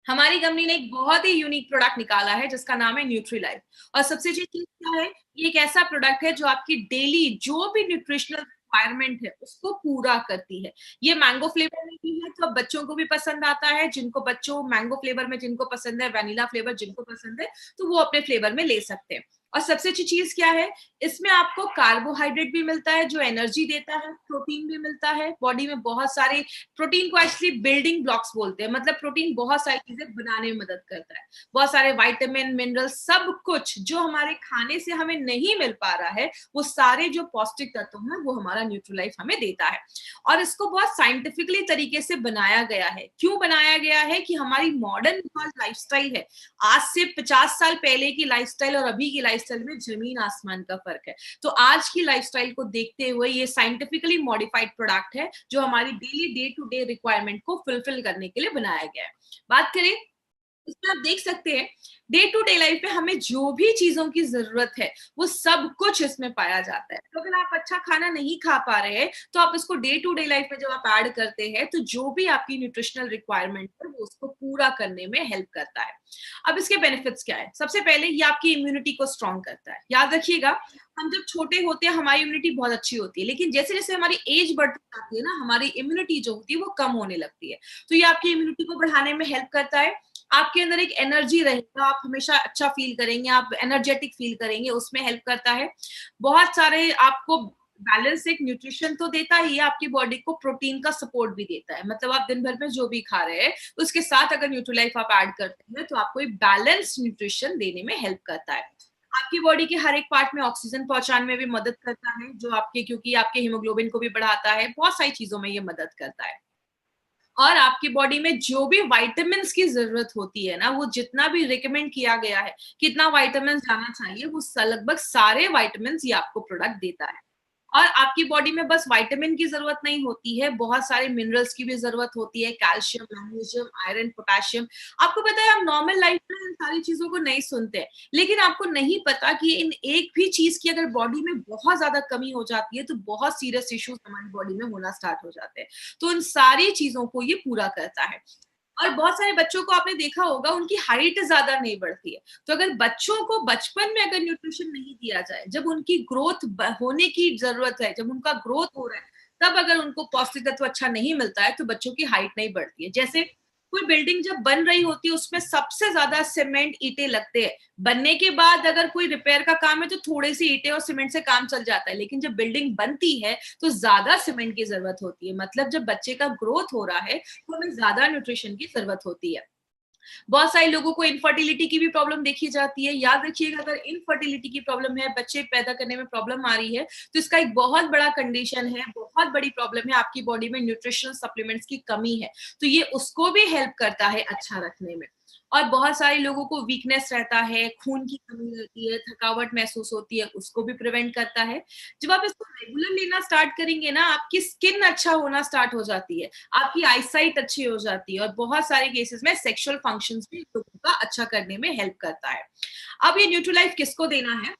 हमारी कंपनी ने एक बहुत ही यूनिक प्रोडक्ट निकाला है जिसका नाम है न्यूट्रीलाइफ। और सबसे अच्छी चीज क्या है, ये एक ऐसा प्रोडक्ट है जो आपकी डेली जो भी न्यूट्रिशनल रिक्वायरमेंट है उसको पूरा करती है। ये मैंगो फ्लेवर में भी है, तो अब बच्चों को भी पसंद आता है, जिनको बच्चों मैंगो फ्लेवर में जिनको पसंद है, वैनिला फ्लेवर जिनको पसंद है, तो वो अपने फ्लेवर में ले सकते हैं। और सबसे अच्छी चीज क्या है, इसमें आपको कार्बोहाइड्रेट भी मिलता है जो एनर्जी देता है, प्रोटीन भी मिलता है। बॉडी में बहुत सारे प्रोटीन को एक्चुअली बिल्डिंग ब्लॉक्स बोलते हैं, मतलब प्रोटीन बहुत सारी चीजें बनाने में मदद करता है। बहुत सारे विटामिन मिनरल, सब कुछ जो हमारे खाने से हमें नहीं मिल पा रहा है, वो सारे जो पौष्टिक तत्व हैं वो हमारा न्यूट्रीलाइफ हमें देता है। और इसको बहुत साइंटिफिकली तरीके से बनाया गया है। क्यों बनाया गया है कि हमारी मॉडर्न लाइफस्टाइल है, आज से 50 साल पहले की लाइफस्टाइल और अभी की लाइफस्टाइल में जमीन आसमान का फर्क है। तो आज की लाइफस्टाइल को देखते हुए ये साइंटिफिकली मॉडिफाइड प्रोडक्ट है जो हमारी daily day to day requirement को फुलफिल करने के लिए बनाया गया है। बात करें, इसमें आप देख सकते हैं डे टू डे लाइफ में हमें जो भी चीजों की जरूरत है वो सब कुछ इसमें पाया जाता है। तो अगर आप अच्छा खाना नहीं खा पा रहे हैं तो आप इसको डे टू डे लाइफ में जब आप ऐड करते हैं तो जो भी आपकी न्यूट्रिशनल रिक्वायरमेंट है वो उसको पूरा करने में हेल्प करता है। अब इसके बेनिफिट्स क्या है? सबसे पहले ये आपकी इम्यूनिटी को स्ट्रॉन्ग करता है। याद रखिएगा, हम जब छोटे होते हैं हमारी इम्यूनिटी बहुत अच्छी होती है, लेकिन जैसे जैसे हमारी एज बढ़ती जाती है ना, हमारी इम्यूनिटी जो होती है वो कम होने लगती है। तो ये आपकी इम्यूनिटी को बढ़ाने में हेल्प करता है। आपके अंदर एक एनर्जी रहेगा, आप हमेशा अच्छा फील करेंगे, आप एनर्जेटिक फील करेंगे, उसमें हेल्प करता है। बहुत सारे आपको बैलेंस एक न्यूट्रिशन तो देता ही है, आपकी बॉडी को प्रोटीन का सपोर्ट भी देता है। मतलब आप दिन भर में जो भी खा रहे हैं उसके साथ अगर न्यूट्रीलाइफ आप ऐड करते हैं तो आपको एक बैलेंस न्यूट्रिशन देने में हेल्प करता है। आपकी बॉडी के हर एक पार्ट में ऑक्सीजन पहुंचाने में भी मदद करता है, जो आपके क्योंकि आपके हीमोग्लोबिन को भी बढ़ाता है, बहुत सारी चीजों में ये मदद करता है। और आपकी बॉडी में जो भी विटामिन की जरूरत होती है ना, वो जितना भी रिकमेंड किया गया है कितना विटामिन जाना चाहिए, वो लगभग सारे विटामिन ये आपको प्रोडक्ट देता है। और आपकी बॉडी में बस विटामिन की जरूरत नहीं होती है, बहुत सारे मिनरल्स की भी जरूरत होती है, कैल्शियम, मैग्नीशियम, आयरन, पोटेशियम। आपको पता है, हम नॉर्मल लाइफ में इन सारी चीजों को नहीं सुनते, लेकिन आपको नहीं पता कि इन एक भी चीज की अगर बॉडी में बहुत ज्यादा कमी हो जाती है तो बहुत सीरियस इश्यूज हमारी बॉडी में होना स्टार्ट हो जाते हैं। तो इन सारी चीजों को ये पूरा करता है। और बहुत सारे बच्चों को आपने देखा होगा, उनकी हाइट ज्यादा नहीं बढ़ती है। तो अगर बच्चों को बचपन में अगर न्यूट्रिशन नहीं दिया जाए, जब उनकी ग्रोथ होने की जरूरत है, जब उनका ग्रोथ हो रहा है, तब अगर उनको पौष्टिक तत्व अच्छा नहीं मिलता है तो बच्चों की हाइट नहीं बढ़ती है। जैसे कोई बिल्डिंग जब बन रही होती है उसमें सबसे ज्यादा सीमेंट ईंटें लगते हैं। बनने के बाद अगर कोई रिपेयर का काम है तो थोड़ी सी ईंटें और सीमेंट से काम चल जाता है, लेकिन जब बिल्डिंग बनती है तो ज्यादा सीमेंट की जरूरत होती है। मतलब जब बच्चे का ग्रोथ हो रहा है तो हमें ज्यादा न्यूट्रिशन की जरूरत होती है। बहुत सारे लोगों को इनफर्टिलिटी की भी प्रॉब्लम देखी जाती है। याद रखिएगा, अगर इनफर्टिलिटी की प्रॉब्लम है, बच्चे पैदा करने में प्रॉब्लम आ रही है, तो इसका एक बहुत बड़ा कंडीशन है, बहुत बड़ी प्रॉब्लम है, आपकी बॉडी में न्यूट्रिशनल सप्लीमेंट्स की कमी है। तो ये उसको भी हेल्प करता है अच्छा रखने में। और बहुत सारे लोगों को वीकनेस रहता है, खून की कमी रहती है, थकावट महसूस होती है, उसको भी प्रिवेंट करता है। जब आप इसको रेगुलर लेना स्टार्ट करेंगे ना, आपकी स्किन अच्छा होना स्टार्ट हो जाती है, आपकी आईसाइट अच्छी हो जाती है, और बहुत सारे केसेस में सेक्सुअल फंक्शंस भी लोगों का अच्छा करने में हेल्प करता है। अब ये न्यूट्रीलाइफ किसको देना है?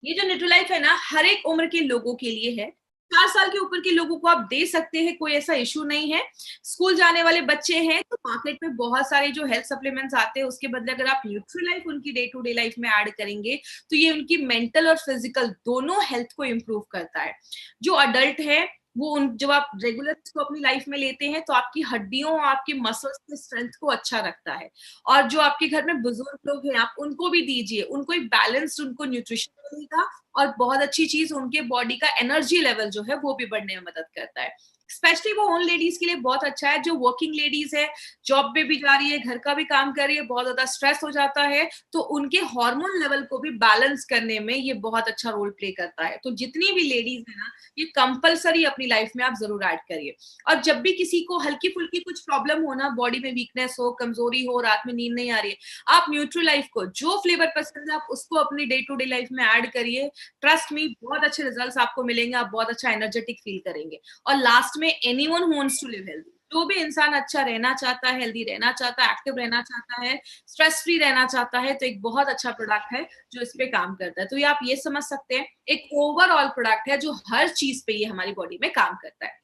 ये जो न्यूट्रीलाइफ है ना, हर एक उम्र के लोगों के लिए है। 4 साल के ऊपर के लोगों को आप दे सकते हैं, कोई ऐसा इश्यू नहीं है। स्कूल जाने वाले बच्चे हैं तो मार्केट में बहुत सारे जो हेल्थ सप्लीमेंट्स आते हैं, उसके बदले अगर आप न्यूट्रीलाइफ उनकी डे टू डे लाइफ में ऐड करेंगे तो ये उनकी मेंटल और फिजिकल दोनों हेल्थ को इम्प्रूव करता है। जो अडल्ट है वो उन जब आप रेगुलर इसको अपनी लाइफ में लेते हैं तो आपकी हड्डियों और आपकी मसल्स के स्ट्रेंथ को अच्छा रखता है। और जो आपके घर में बुजुर्ग लोग हैं, आप उनको भी दीजिए, उनको एक बैलेंस्ड उनको न्यूट्रिशन मिलेगा। और बहुत अच्छी चीज, उनके बॉडी का एनर्जी लेवल जो है वो भी बढ़ने में मदद करता है। स्पेशली वो उन लेडीज के लिए बहुत अच्छा है जो वर्किंग लेडीज है, जॉब पे भी जा रही है, घर का भी काम कर रही है, बहुत ज्यादा स्ट्रेस हो जाता है, तो उनके हार्मोन लेवल को भी बैलेंस करने में ये बहुत अच्छा रोल प्ले करता है। तो जितनी भी लेडीज है ना, ये कंपलसरी अपनी लाइफ में आप जरूर ऐड करिए। और जब भी किसी को हल्की फुल्की कुछ प्रॉब्लम हो ना, बॉडी में वीकनेस हो, कमजोरी हो, रात में नींद नहीं आ रही है, आप न्यूट्रीलाइफ को जो फ्लेवर पसंद है आप उसको अपनी डे टू डे लाइफ में ऐड करिए। ट्रस्ट मी, बहुत अच्छे रिजल्ट्स आपको मिलेंगे, आप बहुत अच्छा एनर्जेटिक फील करेंगे। और लास्ट में, anyone who wants to live healthy, जो भी इंसान अच्छा रहना चाहता है, हेल्दी रहना चाहता है, एक्टिव रहना चाहता है, स्ट्रेस फ्री रहना चाहता है, तो एक बहुत अच्छा प्रोडक्ट है जो इस पे काम करता है। तो ये आप ये समझ सकते हैं, एक ओवरऑल प्रोडक्ट है जो हर चीज पे ये हमारी बॉडी में काम करता है।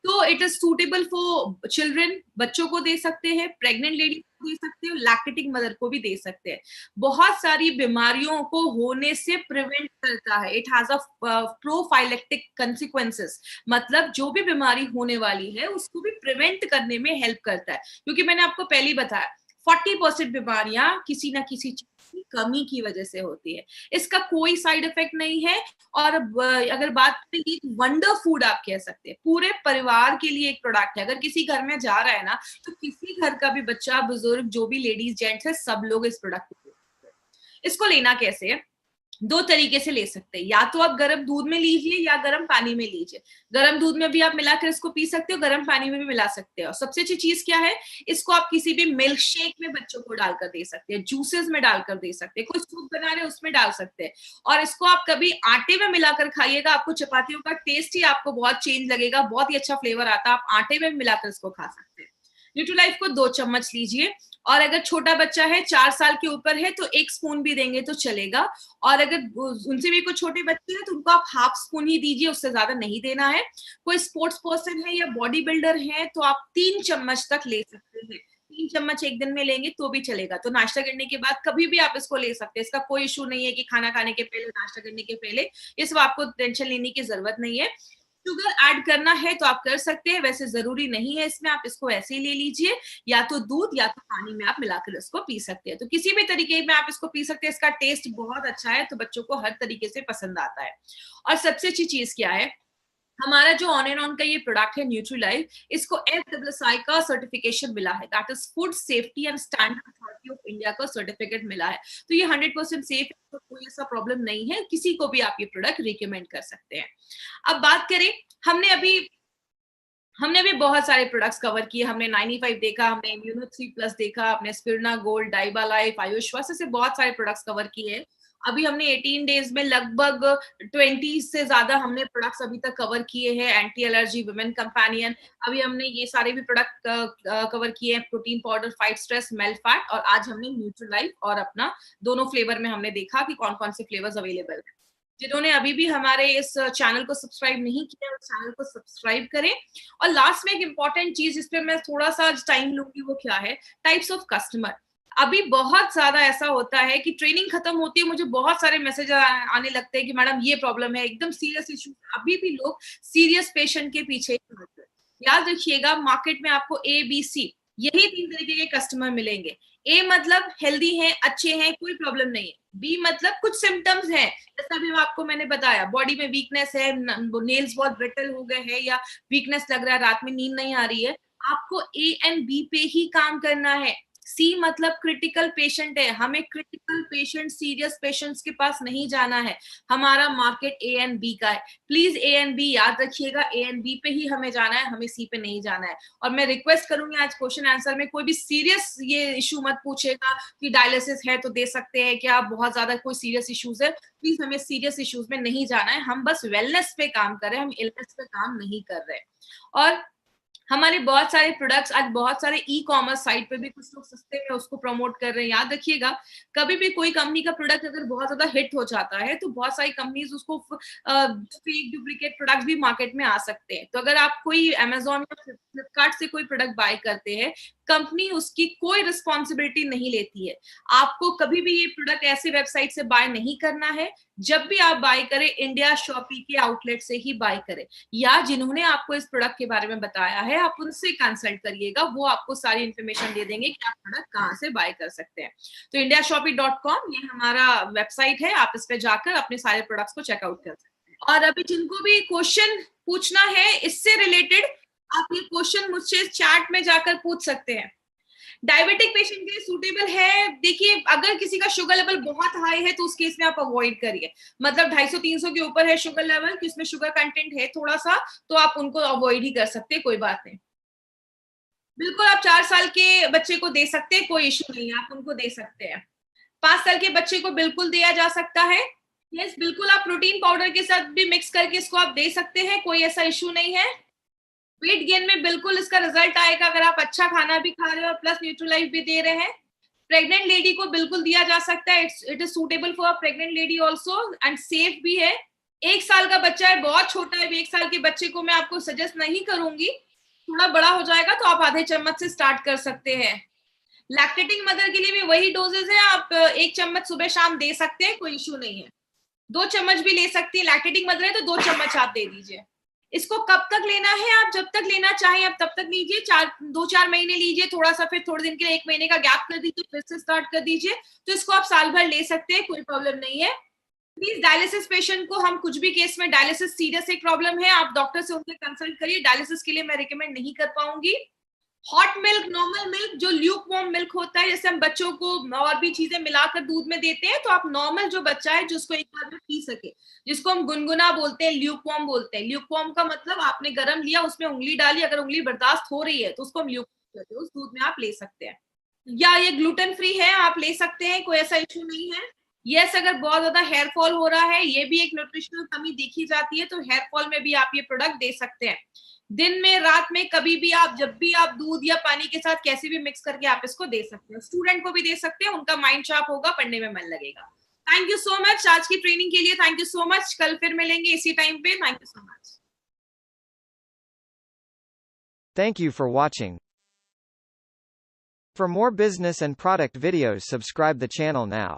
तो it is suitable for children, बच्चों को दे सकते हैं, प्रेग्नेंट लेडी को दे सकते हैं, लैक्टेटिंग मदर को भी दे सकते हैं। बहुत सारी बीमारियों को होने से प्रिवेंट करता है। It has a prophylactic consequences, मतलब जो भी बीमारी होने वाली है उसको भी प्रिवेंट करने में हेल्प करता है। क्योंकि मैंने आपको पहले ही बताया, 40% बीमारियां किसी ना किसी चीज की कमी की वजह से होती है। इसका कोई साइड इफेक्ट नहीं है। और अगर बात करें, ये वंडर फूड आप कह सकते हैं, पूरे परिवार के लिए एक प्रोडक्ट है। अगर किसी घर में जा रहा है ना, तो किसी घर का भी बच्चा, बुजुर्ग, जो भी लेडीज जेंट्स है, सब लोग इस प्रोडक्ट को, इसको लेना कैसे है? दो तरीके से ले सकते हैं, या तो आप गर्म दूध में लीजिए या गर्म पानी में लीजिए। गर्म दूध में भी आप मिलाकर इसको पी सकते हो, गर्म पानी में भी मिला सकते हो। सबसे अच्छी चीज क्या है, इसको आप किसी भी मिल्क शेक में बच्चों को डालकर दे सकते हैं, जूसेस में डालकर दे सकते हैं, कोई सूप बना रहे हैं उसमें डाल सकते हैं। और इसको आप कभी आटे में मिलाकर खाइएगा, आपको चपातियों का टेस्ट ही आपको बहुत चेंज लगेगा, बहुत ही अच्छा फ्लेवर आता है। आप आटे में मिलाकर इसको खा सकते हैं। न्यूट्रीलाइफ को 2 चम्मच लीजिए, और अगर छोटा बच्चा है 4 साल के ऊपर है तो 1 स्पून भी देंगे तो चलेगा। और अगर उनसे भी कोई छोटे बच्चे हैं तो उनको आप हाफ स्पून ही दीजिए, उससे ज्यादा नहीं देना है। कोई स्पोर्ट्स पर्सन है या बॉडी बिल्डर है तो आप 3 चम्मच तक ले सकते हैं। 3 चम्मच एक दिन में लेंगे तो भी चलेगा। तो नाश्ता करने के बाद कभी भी आप इसको ले सकते हैं, इसका कोई इशू नहीं है कि खाना खाने के पहले, नाश्ता करने के पहले, ये सब आपको टेंशन लेने की जरूरत नहीं है। शुगर ऐड करना है तो आप कर सकते हैं, वैसे जरूरी नहीं है इसमें, आप इसको ऐसे ही ले लीजिए, या तो दूध या तो पानी में आप मिलाकर इसको पी सकते हैं। तो किसी भी तरीके में आप इसको पी सकते हैं, इसका टेस्ट बहुत अच्छा है, तो बच्चों को हर तरीके से पसंद आता है। और सबसे अच्छी चीज क्या है, हमारा जो ऑन एंड ऑन का ये प्रोडक्ट है न्यूट्रीलाइफ, इसको FSSAI का सर्टिफिकेशन मिला है, that is food safety and standard authority of India का सर्टिफिकेट मिला है। तो ये 100% सेफ है, तो कोई ऐसा प्रॉब्लम नहीं है, किसी को भी आप ये प्रोडक्ट रिकमेंड कर सकते हैं। अब बात करें, हमने अभी हमने भी बहुत सारे प्रोडक्ट्स कवर किए। हमने 95 देखा, हमने इम्यूनो 3+ देखा, हमने स्पिरना गोल्ड, डाइबा लाइफ, आयुष्वास, ऐसे बहुत सारे प्रोडक्ट्स कवर किए हैं। अभी हमने 18 डेज में लगभग 20 से ज्यादा हमने प्रोडक्ट्स अभी तक कवर किए हैं। एंटी एलर्जी, वुमेन कंपेनियन, अभी हमने ये सारे भी प्रोडक्ट कवर किए हैं। Protein powder, fight stress, male fat, और आज हमने न्यूट्रीलाइफ और अपना दोनों फ्लेवर में हमने देखा कि कौन कौन से फ्लेवर्स अवेलेबल है। जिन्होंने अभी भी हमारे इस चैनल को सब्सक्राइब नहीं किया, उस चैनल को सब्सक्राइब करें। और लास्ट में एक इंपॉर्टेंट चीज जिस पे मैं थोड़ा सा टाइम लूंगी, वो क्या है, टाइप्स ऑफ कस्टमर। अभी बहुत ज्यादा ऐसा होता है कि ट्रेनिंग खत्म होती है, मुझे बहुत सारे मैसेज आने लगते हैं कि मैडम ये प्रॉब्लम है, एकदम सीरियस इशू। अभी भी लोग सीरियस पेशेंट के पीछे ही भागते हैं। याद रखिएगा, मार्केट में आपको ABC, यही 3 तरीके के कस्टमर मिलेंगे। A मतलब हेल्दी हैं, अच्छे हैं, कोई प्रॉब्लम नहीं है। B मतलब कुछ सिम्टम्स हैं, जैसा भी आपको मैंने बताया, बॉडी में वीकनेस है, नेल्स बहुत ब्रिटल हो गए हैं, या वीकनेस लग रहा है, रात में नींद नहीं आ रही है, आपको A एंड B पे ही काम करना है। C मतलब क्रिटिकल पेशेंट है, हमें क्रिटिकल पेशेंट, सीरियस पेशेंट्स के पास नहीं जाना है। हमारा मार्केट A एंड B का है। प्लीज A एंड B याद रखिएगा, A एंड B पे ही हमें जाना है, हमें C पे नहीं जाना है। और मैं रिक्वेस्ट करूंगी, आज क्वेश्चन आंसर में कोई भी सीरियस ये इशू मत पूछेगा कि डायलिसिस है तो दे सकते हैं क्या, बहुत ज्यादा कोई सीरियस इश्यूज है। प्लीज हमें सीरियस इश्यूज में नहीं जाना है, हम बस वेलनेस पे काम कर रहे हैं, हम इलनेस पे काम नहीं कर रहे। और हमारे बहुत सारे प्रोडक्ट्स आज बहुत सारे ई-कॉमर्स साइट पे भी कुछ लोग सस्ते में उसको प्रमोट कर रहे हैं। याद रखिएगा, कभी भी कोई कंपनी का प्रोडक्ट अगर बहुत ज्यादा हिट हो जाता है तो बहुत सारी कंपनीज उसको फेक डुप्लीकेट प्रोडक्ट भी मार्केट में आ सकते हैं। तो अगर आप कोई अमेजोन या फ्लिपकार्ट से कोई प्रोडक्ट बाय करते हैं, कंपनी उसकी कोई रिस्पॉन्सिबिलिटी नहीं लेती है। आपको कभी भी ये प्रोडक्ट ऐसे वेबसाइट से बाय नहीं करना है। जब भी आप बाय करें, इंडिया शॉपी के आउटलेट से ही बाय करें, या जिन्होंने आपको इस प्रोडक्ट के बारे में बताया है आप उनसे कंसल्ट करिएगा, वो आपको सारी इंफॉर्मेशन दे देंगे कि आप प्रोडक्ट कहाँ से बाय कर सकते हैं। तो indiashopee.com ये हमारा वेबसाइट है, आप इस पे जाकर अपने सारे प्रोडक्ट्स को चेकआउट कर सकते हैं। और अभी जिनको भी क्वेश्चन पूछना है इससे रिलेटेड, आप ये क्वेश्चन मुझसे चैट में जाकर पूछ सकते हैं। डायबिटिक पेशेंट के लिए सूटेबल है, देखिए अगर किसी का शुगर लेवल बहुत हाई है तो उस केस में आप अवॉइड करिए। मतलब 250-300 के ऊपर है शुगर लेवल, कि उसमें शुगर कंटेंट है थोड़ा सा, तो आप उनको अवॉइड ही कर सकते हैं, कोई बात नहीं। बिल्कुल आप 4 साल के बच्चे को दे सकते हैं, कोई इश्यू नहीं है, आप उनको दे सकते हैं। 5 साल के बच्चे को बिल्कुल दिया जा सकता है। यस, बिल्कुल आप प्रोटीन पाउडर के साथ भी मिक्स करके इसको आप दे सकते हैं, कोई ऐसा इश्यू नहीं है। वेट गेन में बिल्कुल इसका रिजल्ट आएगा अगर आप अच्छा खाना भी खा रहे हो और प्लस न्यूट्रीलाइफ भी दे रहे हैं। प्रेग्नेंट लेडी को बिल्कुल दिया जा सकता है, it is suitable for pregnant lady also and safe भी है। 1 साल का बच्चा है, बहुत छोटा है, 1 साल के बच्चे को मैं आपको सजेस्ट नहीं करूंगी, थोड़ा बड़ा हो जाएगा तो आप आधे चम्मच से स्टार्ट कर सकते हैं। लैक्टेटिंग मदर के लिए भी वही डोजेज है, आप 1 चम्मच सुबह शाम दे सकते हैं, कोई इशू नहीं है। 2 चम्मच भी ले सकती है, लैक्टेटिंग मदर है तो 2 चम्मच आप दे दीजिए। इसको कब तक लेना है, आप जब तक लेना चाहें आप तब तक लीजिए, 2-4 महीने लीजिए, थोड़ा सा फिर थोड़े दिन के लिए 1 महीने का गैप कर दीजिए, फिर से स्टार्ट कर दीजिए। तो इसको आप साल भर ले सकते हैं, कोई प्रॉब्लम नहीं है। प्लीज डायलिसिस पेशेंट को हम कुछ भी केस में, डायलिसिस सीरियस एक प्रॉब्लम है, आप डॉक्टर से उनसे कंसल्ट करिए, डायलिसिस के लिए मैं रिकमेंड नहीं कर पाऊंगी। हॉट मिल्क, नॉर्मल मिल्क, जो ल्यूक वार्म मिल्क होता है, जैसे हम बच्चों को और भी चीजें मिलाकर दूध में देते हैं, तो आप नॉर्मल जो बच्चा है जिसको एक बार में पी सके, जिसको हम गुनगुना बोलते हैं, ल्यूक वार्म बोलते हैं। ल्यूक वार्म का मतलब आपने गर्म लिया, उसमें उंगली डाली, अगर उंगली बर्दाश्त हो रही है तो उसको हम ल्यूक कहते हैं, उस दूध में आप ले सकते हैं। या ये ग्लूटेन फ्री है, आप ले सकते हैं, कोई ऐसा इश्यू नहीं है। यस, अगर बहुत ज्यादा हेयर फॉल हो रहा है, ये भी एक न्यूट्रिशनल कमी देखी जाती है, तो हेयर फॉल में भी आप ये प्रोडक्ट दे सकते हैं। दिन में, रात में, कभी भी आप, जब भी आप दूध या पानी के साथ कैसे भी मिक्स करके आप इसको दे सकते हैं। स्टूडेंट को भी दे सकते हैं, उनका माइंड शार्प होगा, पढ़ने में मन लगेगा। थैंक यू सो मच आज की ट्रेनिंग के लिए। Thank you so much. कल फिर मिलेंगे इसी टाइम पे। Thank you so much. Thank you for watching. For more business and product videos, subscribe the channel now.